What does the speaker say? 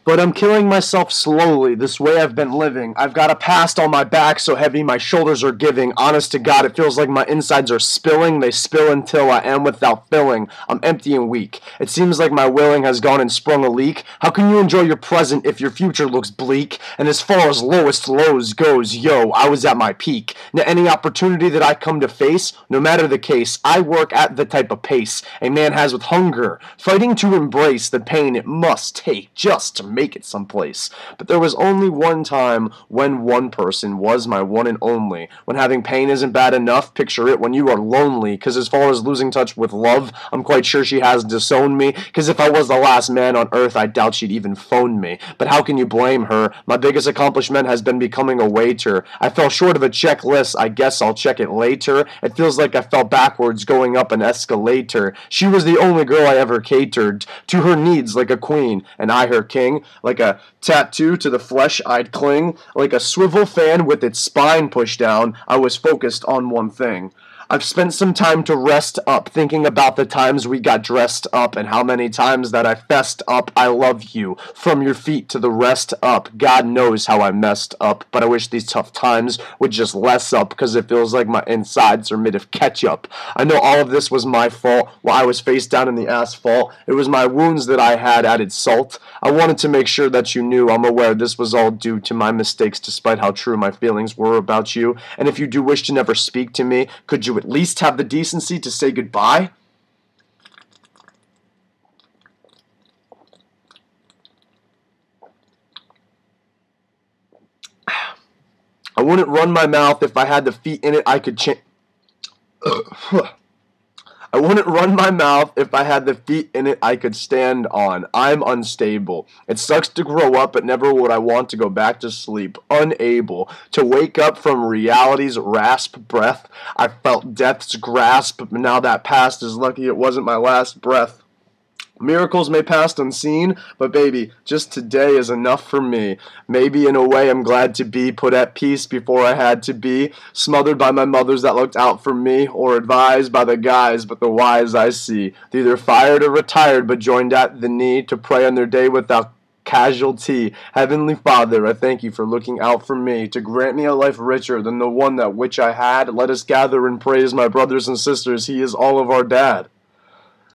But I'm killing myself slowly, this way I've been living. I've got a past on my back so heavy my shoulders are giving. Honest to God, it feels like my insides are spilling. They spill until I am without filling. I'm empty and weak. It seems like my willing has gone and sprung a leak. How can you enjoy your present if your future looks bleak? And as far as lowest lows goes, yo, I was at my peak. Now any opportunity that I come to face, no matter the case, I work at the type of pace a man has with hunger, fighting to embrace the pain it must take just to make it someplace. But there was only one time when one person was my one and only. When having pain isn't bad enough, picture it when you are lonely. Cause as far as losing touch with love, I'm quite sure she has disowned me. Cause if I was the last man on earth, I doubt she'd even phone me. But how can you blame her? My biggest accomplishment has been becoming a waiter. I fell short of a checklist, I guess I'll check it later. It feels like I fell backwards going up an escalator. She was the only girl I ever catered to her needs like a queen, and I her king. Like a tattoo to the flesh I'd cling. Like a swivel fan with its spine pushed down, I was focused on one thing. I've spent some time to rest up, thinking about the times we got dressed up and how many times that I fessed up. I love you, from your feet to the rest up. God knows how I messed up, but I wish these tough times would just less up, cause it feels like my insides are made of ketchup. I know all of this was my fault while I was face down in the asphalt. It was my wounds that I had added salt. I wanted to make sure that you knew I'm aware this was all due to my mistakes, despite how true my feelings were about you. And if you do wish to never speak to me, could you at least have the decency to say goodbye? I wouldn't run my mouth if I had the feet in it I could change. I wouldn't run my mouth if I had the feet in it I could stand on. I'm unstable. It sucks to grow up, but never would I want to go back to sleep. Unable to wake up from reality's rasp breath. I felt death's grasp, but now that past is lucky it wasn't my last breath. Miracles may pass unseen, but baby, just today is enough for me. Maybe in a way I'm glad to be put at peace before I had to be, smothered by my mothers that looked out for me, or advised by the guys, but the wise I see. They're either fired or retired, but joined at the knee to pray on their day without casualty. Heavenly Father, I thank you for looking out for me, to grant me a life richer than the one that which I had. Let us gather and praise my brothers and sisters. He is all of our dad.